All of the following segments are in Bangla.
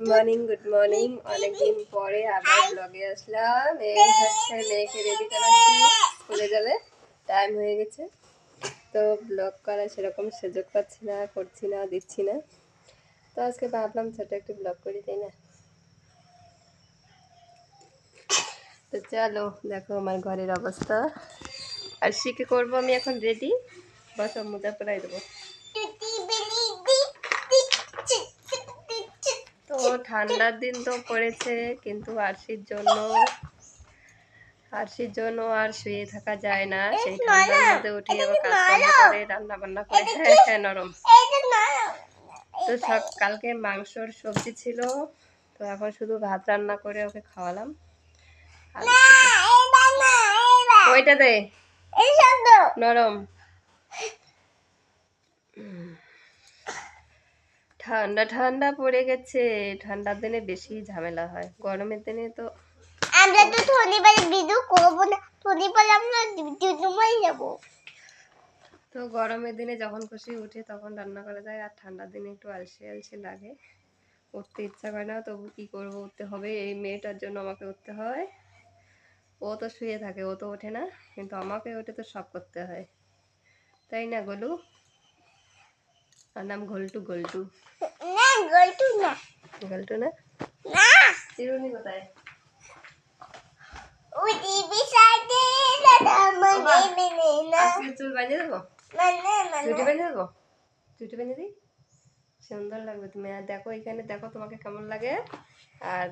মর্নিং অনেকদিন পরে আবার ব্লগে আসলাম। এই হচ্ছে মেয়েকে রেডি করাচ্ছি, স্কুলে যাবে, টাইম হয়ে গেছে। তো ব্লগ করা সেরকম সুযোগ পাচ্ছি না, করছি না, দিচ্ছি না। তো আজকে ভাবলাম ছোট একটু ব্লগ করি, তাই না? তো চলো দেখো আমার ঘরের অবস্থা। আর শিখে করবো আমি এখন রেডি, বস মোজা পরাই দেবো। তো ঠান্ডার দিন তো পড়েছে, কিন্তু আরশির জন্য আর শুয়ে থাকা যায় না। সেই ঠান্ডার মধ্যে উঠে আবার কাজকর্ম করে, রান্না বান্না করে। হ্যাঁ নরম। তো কালকে মাংসর সবজি ছিল, তো এখন শুধু ভাত রান্না করে ওকে খাওয়ালাম। ওইটা দে নরম। ঠান্ডা ঠান্ডা পড়ে গেছে, ঠান্ডার দিনে বেশি ঝামেলা হয়, গরমের দিনে তো আমরা তো শনিবারে ভিডিও করব না, শনিবারে আমরা ডিউটিতে যাব। তো গরমের দিনে যখন খুশি উঠে তখন রান্না করা যায়, আর ঠান্ডার দিনে একটু আলসে আলসে লাগে, উঠতে ইচ্ছা করে না। তবু কি করব, উঠতে হবে। এই মেয়েটার জন্য আমাকে উঠতে হয়। ও তো শুয়ে থাকে, ও তো ওঠে না, কিন্তু আমাকে ওঠে তো সব করতে হয়, তাই না গোলু? আর নাম গোলটু। না গল্টু না, গোলটু না। না চিরুনি কোথায়? ওই টিভি সাইডে দাদা মানে না। আজকে চুল বাঁধিয়ে দেবো, চুটি বেঁধে দেবো, চুটি বেঁধে দিই, সুন্দর লাগবে তুমি। আর দেখো এখানে, দেখো তোমাকে কেমন লাগে, আর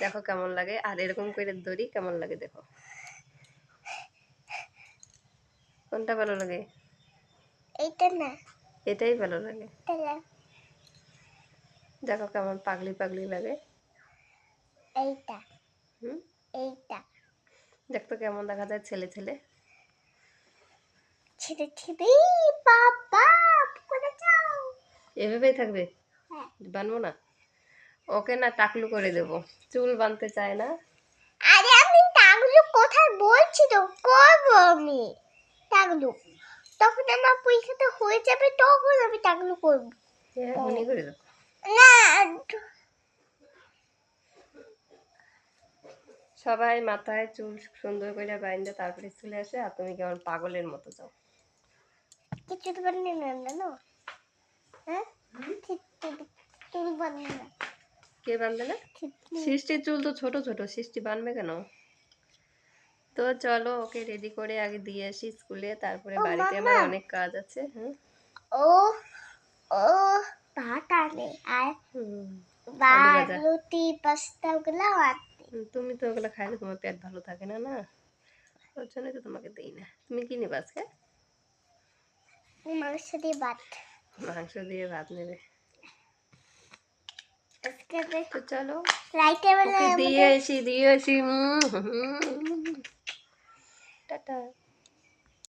দেখো কেমন লাগে, আর এরকম করে দড়ি কেমন লাগে দেখো, কোনটা ভালো লাগে? এইটা না, এটাই ভালো লাগে। দেখো কেমন পাগলি পাগলি লাগে। এইটা হুম, এইটা দেখতো কেমন দেখা যায়, ছেলে ছেলে। ছেড়ে ছেড়ে বাবা করে যাও। এভাবেই থাকবে, হ্যাঁ। বানবো না। ওকে না টাকলু করে দেবো, চুল বানতে চায় না। আরে আমি টাগলু কোথায় বলছি তো করবো আমি টাগলু, তখন আমার পরীক্ষাটা হয়ে যাবে, তখন আমি টাগলু করবো। এখনই করে দেবো। না সবাই মাথায় চুল সুন্দর করে বাইন্ধে তারপরে স্কুলে আসে, আর তুমি কেমন পাগলের মতো যাও। কিছু তো বানিয়ে না না, হ্যাঁ চুল বানিয়ে না। কে বাঁধবে না? সৃষ্টির চুল তো ছোট ছোট, সৃষ্টি বানবে কেন? তো চলো ওকে রেডি করে আগে দিয়ে আসি স্কুলে, তারপরে ও বাড়িতে আমার মাম্মা, অনেক কাজ আছে। হ্যাঁ, ও ও ভাত আনে আর আলু ভাজা। রুটি পাস্তা ওগুলো আনতে। তুমি তো ওগুলো খাইলে তোমার পেট ভালো থাকে না, না ওর জন্যই তো তোমাকে দিই না। তুমি কি নেবে আজকে? মাংস দিয়ে ভাত। মাংস দিয়ে ভাত নেবে? আজকে তো চলো রাইতে বেলা ওকে দিয়ে আসি, টাটা।